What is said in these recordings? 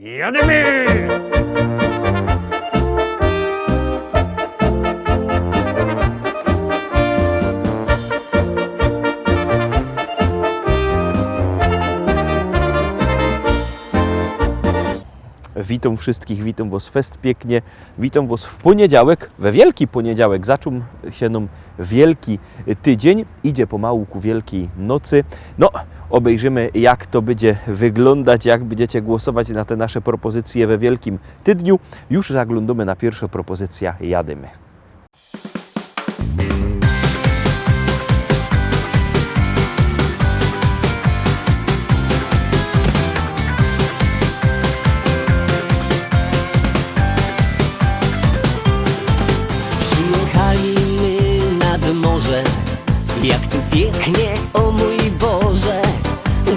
Jademy! Witam wszystkich, witam Was fest pięknie, witam Was w poniedziałek, we wielki poniedziałek, zaczął się nam wielki tydzień, idzie pomału ku Wielkiej Nocy. No, obejrzymy jak to będzie wyglądać, jak będziecie głosować na te nasze propozycje we Wielkim Tydniu. Już zaglądamy na pierwszą propozycję, jademy. Jak tu pięknie, o mój Boże,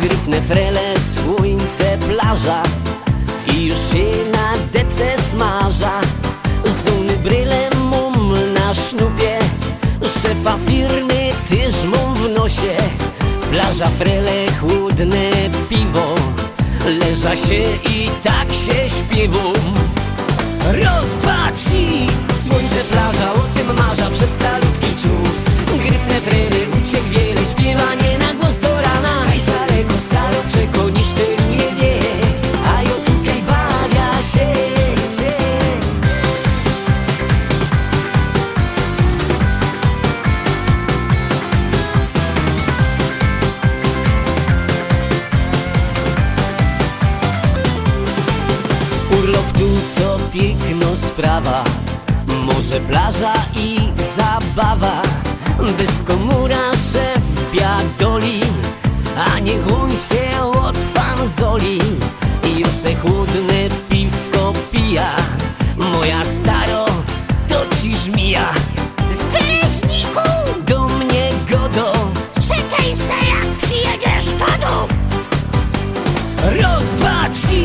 gryfne frele, słońce, plaża i już się na dece smaża. Zuny brylem mum na sznupie, szefa firmy tyż mum w nosie. Plaża, frele, chłodne piwo, leża się i tak się śpiewą. Raz, dwa, trzy, słońce, plaża, o tym marza przez salutki czus. Gryfne frery, uciek wiele, śpiewanie na głos do rana. Hajs daleko, staroczeko, niż tyruje mnie, a jo tutaj bawia się. Urlop tu to piękno sprawa, morze, plaża i zabawa. Bez komura szef biadoli, a niech on się od fanzoli i se chłodne piwko pija. Moja staro, to ci żmija z Bereźniku do mnie godo. Czekaj se, jak przyjedziesz do domu. Raz, dwa, trzy,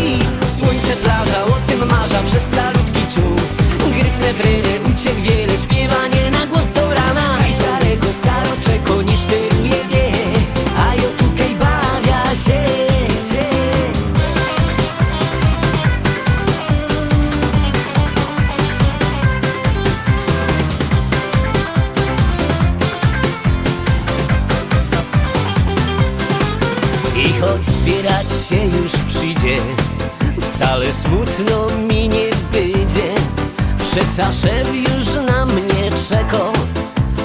słońce, plaża, o tym marza przez salutki czus. Gryfne frery, uciek wiele, śpiewanie na głos do rana. Hajs daleko, staroczeko, niż tyruje mnie, a jo tutaj bawia się. I choć zbierać się już przyjdzie, wcale smutno mi nie będzie. Przeca szef już na mnie czeko,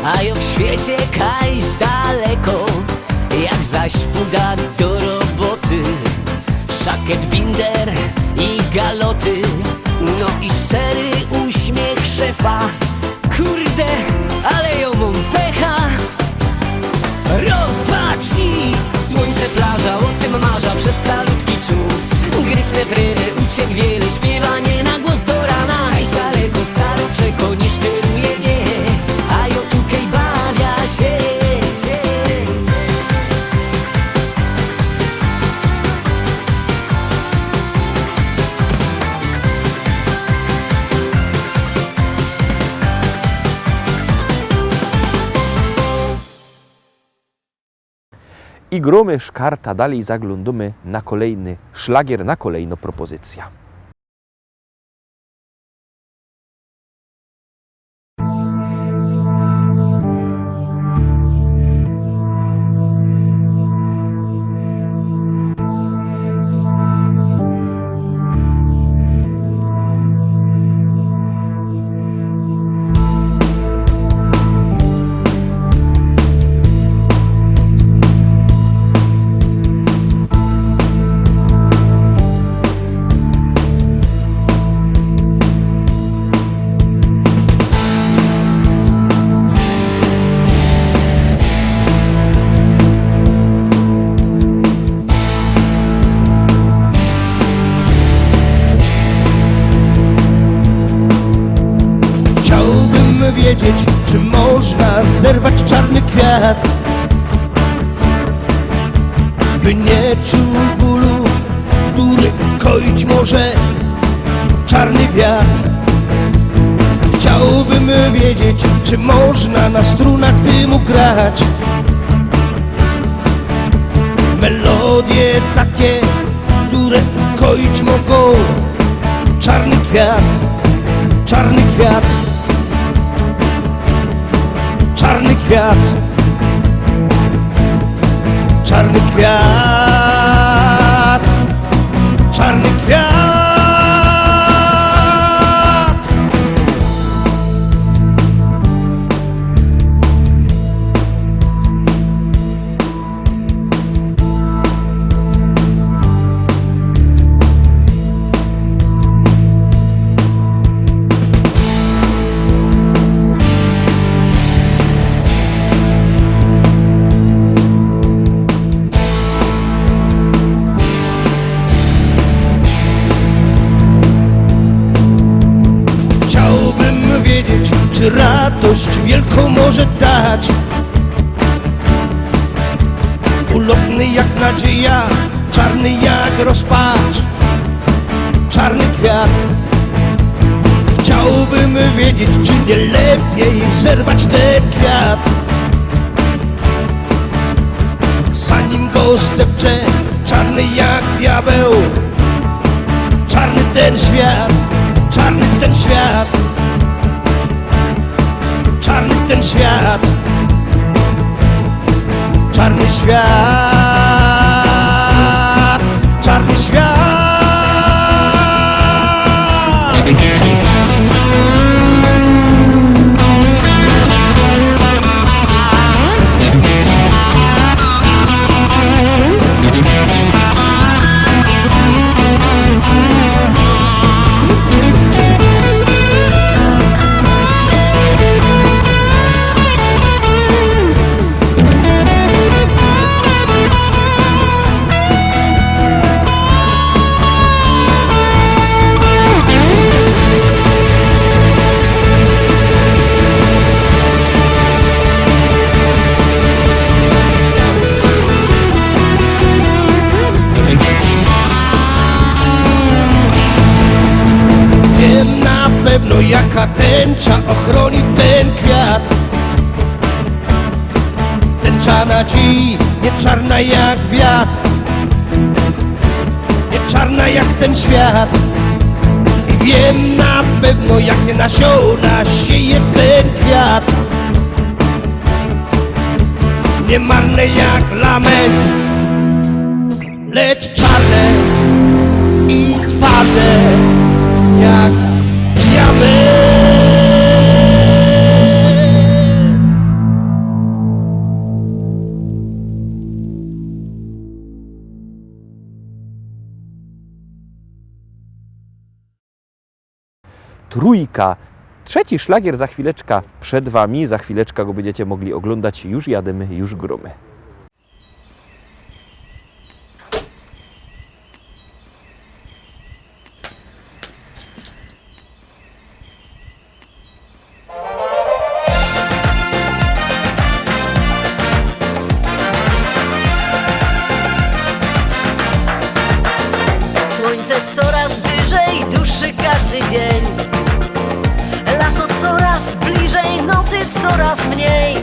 a jo w świecie kajś daleko. Jak zaś puda do roboty, szakiet, binder i galoty, no i szczery uśmiech szefa. Kurde, ale ją mam pecha. Raz, dwa, trzy, słońce, plaża, o tym marza przez salutki czus. Gryfne frery, uciek wiele, śpiewanie na głos do rana. Hajs daleko, staroczeko, niż tyruje mnie, a jo tutaj bawia się. I gromy szkarta, dalej zaglądamy na kolejny szlagier, na kolejną propozycję. Wiedzieć, czy można zerwać czarny kwiat, by nie czuł bólu, który koić może czarny wiatr. Chciałbym wiedzieć, czy można na strunach dymu grać melodie takie, które koić mogą. Czarny kwiat, czarny kwiat, czarny kwiat, czarny kwiat, czarny kwiat. Chciałbym wiedzieć, czy radość wielką może dać. Ulotny jak nadzieja, czarny jak rozpacz. Czarny kwiat. Chciałbym wiedzieć, czy nie lepiej zerwać ten kwiat, zanim go zdepczę. Czarny jak diabeł, czarny ten świat, czarny ten świat, czarny ten świat, czarny świat, czarny świat. Pewno jaka tęcza ochroni ten kwiat. Tęcza nadziei, nie czarna jak wiatr, nie czarna jak ten świat. I wiem na pewno jakie nasiona sieje ten kwiat. Nie marne jak lament, lecz czarne i twarde jak diament. Trójka. Trzeci szlagier za chwileczkę przed Wami. Za chwileczkę go będziecie mogli oglądać. Już jademy, już gromy. Słońce coraz wyżej duszy każdy dzień. Lato coraz bliżej, nocy coraz mniej.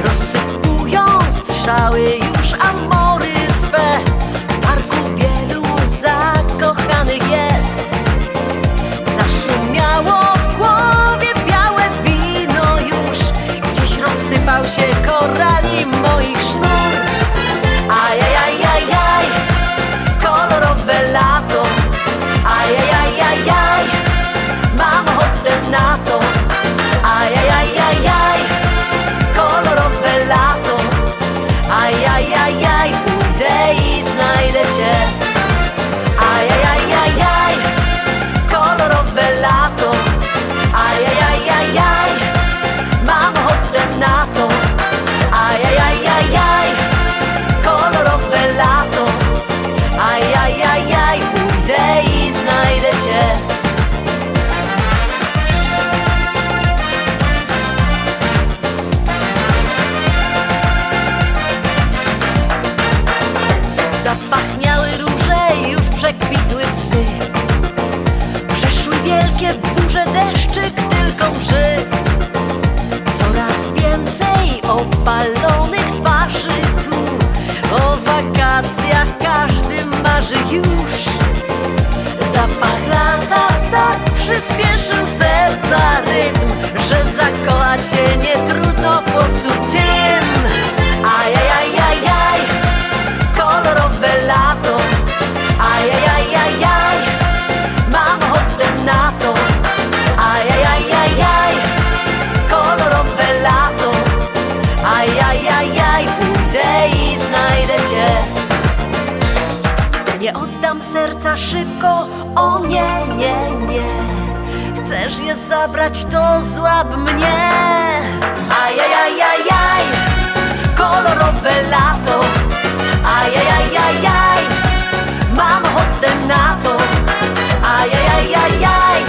Rozsypują strzały już amory swe. W parku wielu zakochanych jest. Zaszumiało w głowie białe wino już. Gdzieś rozsypał się korali moich sznur. Ajajajajaj, kolorowe lato. Ajajajajaj, mam ochotę na to. Ajajajajaj, kolorowe lato. Ajajajajaj, pójdę i znajdę Cię. Ajajajajaj, kolorowe lato. Ajajajajaj, mam ochotę na to. Ajajajajaj, kolorowe lato. Ajajajaj, pójdę i znajdę Cię. Zapachniały róże, już przekwitły psy. Przeszły wielkie burze, deszczyk tylko mrzy. Coraz więcej opalonych twarzy tu. O wakacjach każdy marzy Zapach lata tak przyspieszył serca rytm, że zakochać się nie trudno w chłopcu tym. Ajajajajaj, kolorowe lato. Ajajajajaj, mam ochotę na to. Ajajajajaj, kolorowe lato. Ajajajaj, pójdę i znajdę cię. Nie oddam serca szybko, o nie, nie, nie. Chcesz je zabrać, to złap mnie. Ajajajajaj, kolorowe lato. Ajajajajaj, mam ochotę na to. Ajajajajaj,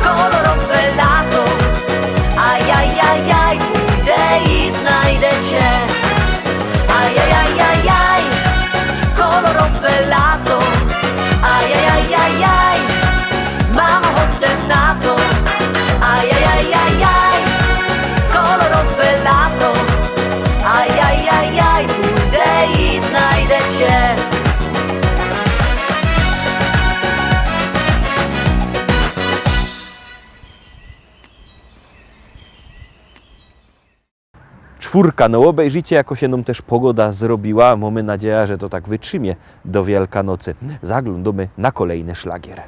kolorowe lato. Ajajajaj, pójdę i znajdę cię. Ajajajajaj, kolorowe lato. Ajajajajaj, mam ochotę na to. Ajajajajaj, kolorowe lato. Ajajajaj, pójdę i znajdę cię. Czwórka, no obejrzyjcie, jako się nam też pogoda zrobiła. Mamy nadzieję, że to tak wytrzymie do Wielkanocy. Zaglądamy na kolejny szlagier.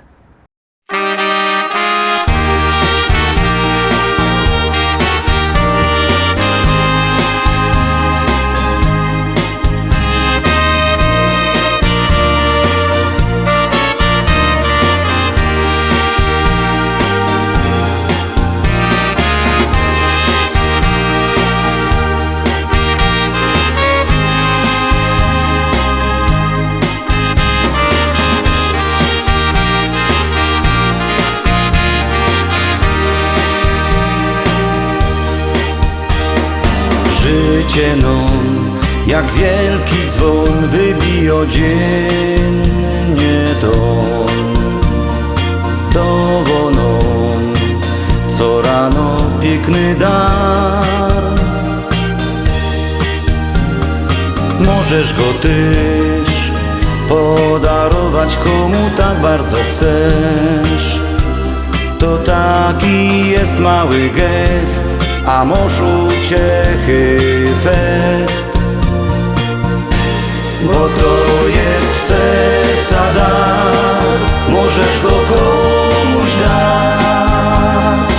Życie non, jak wielki dzwon, wybija dziennie ton. Dowonon, co rano piękny dar. Możesz go też podarować komu tak bardzo chcesz. To taki jest mały gest, a może uciechy fest. Bo to jest serca dar, możesz go komuś dać.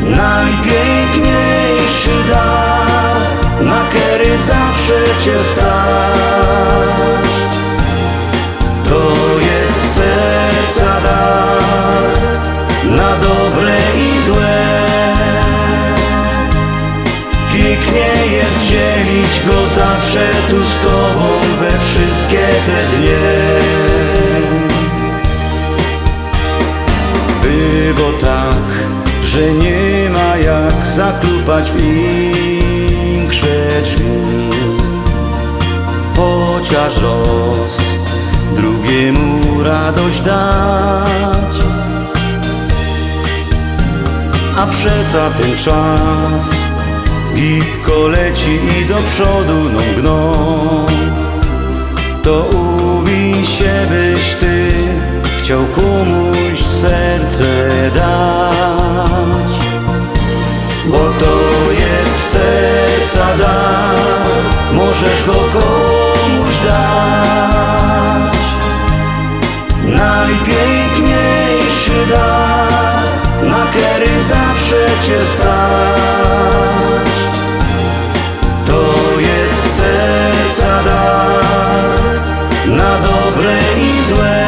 Najpiękniejszy dar, na który zawsze cię stać. To jest serca dar, na dobre i złe. Pięknie jest dzielić go zawsze tu z tobą we wszystkie te dnie. Było tak, że nie ma jak zaklupać w większe drzwi. Chociaż raz drugiemu radość dać. A przeca ten czas gibko leci i do przodu gną. To uwiń się, byś ty chciał komuś serce dać. Bo to jest serca dar, możesz go komuś dać. Najpiękniejszy dar, na który zawsze cię stać. To jest serca dar, na dobre i złe.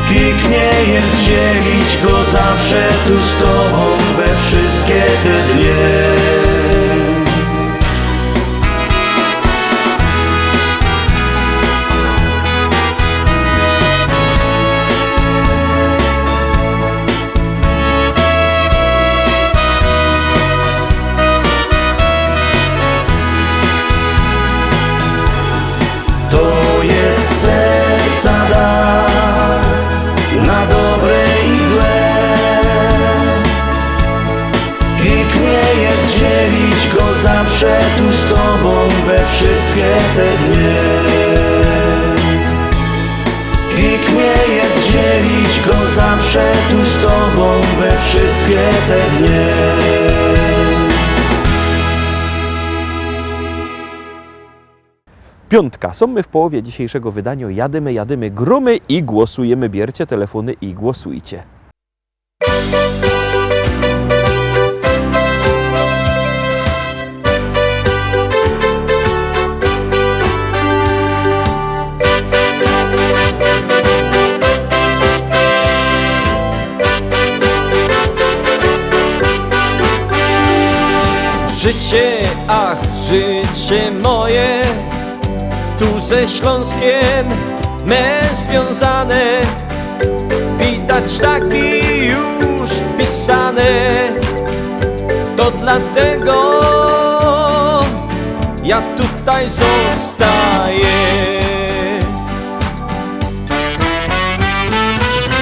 Pięknie jest dzielić go zawsze tu z tobą we wszystkie te dnie. Pięknie jest zawsze tu z Tobą we wszystkie te dnie. Piątka. Są my w połowie dzisiejszego wydania. Jadymy, gromy i głosujemy. Bierzcie telefony i głosujcie. Życie, ach, życie moje, tu ze Śląskiem me związane, widać tak mi już pisane, to dlatego ja tutaj zostaję.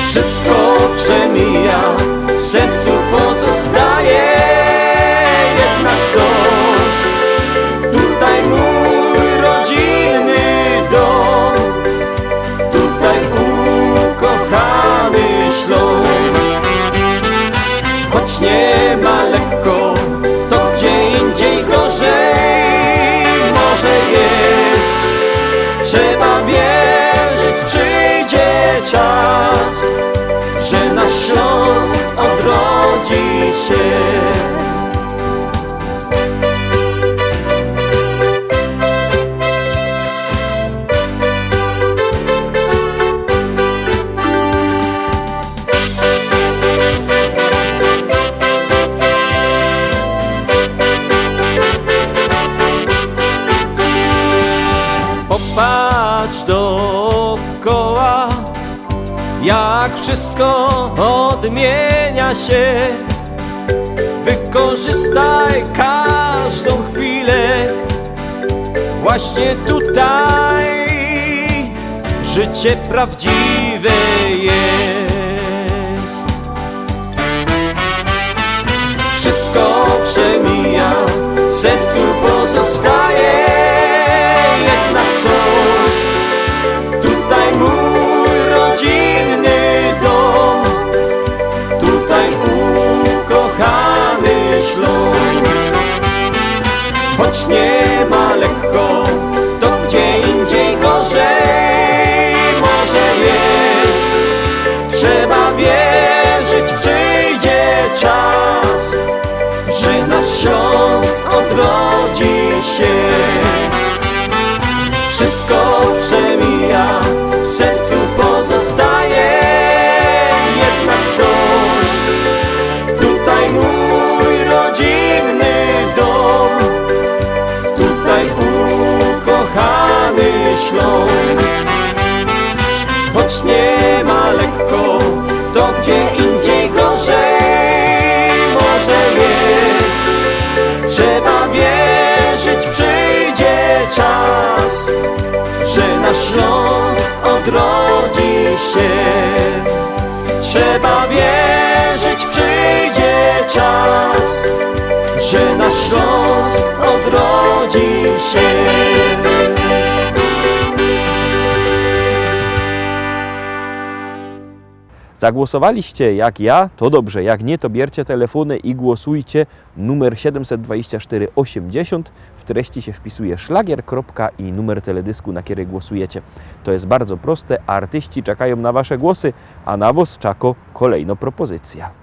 Wszystko przemija, w sercu pozostaje jednak coś. Tutaj mój rodzinny dom, tutaj ukochany Śląsk. Choć nie ma lekko, to gdzie indziej gorzej może jest. Trzeba wierzyć, przyjdzie czas, że nasz Śląsk odrodzi się. Popatrz dookoła, jak wszystko odmienia się. Wykorzystaj każdą chwilę, właśnie tutaj życie prawdziwe jest. Wszystko przemija, w sercu pozostaje jednak coś. Tutaj mój rodzinny dom, tutaj ukochany Śląsk. Choć nie ma lekko, to gdzie indziej gorzej może jest. Trzeba wierzyć, przyjdzie czas, że nasz Śląsk odrodzi się. Wszystko przemija, w sercu pozostaje jednak coś. Tutaj mój rodzinny dom, tutaj ukochany Śląsk. Choć nie ma lekko, to gdzie indziej gorzej może jest. Trzeba wierzyć, przyjdzie czas, że nasz Śląsk odrodzi się. Trzeba wierzyć, przyjdzie czas, że nasz Śląsk odrodzi się. Zagłosowaliście jak ja? To dobrze. Jak nie, to bierzcie telefony i głosujcie. Numer 724 80. W treści się wpisuje szlagier. I numer teledysku, na który głosujecie. To jest bardzo proste. Artyści czekają na Wasze głosy, a na was czako kolejna propozycja.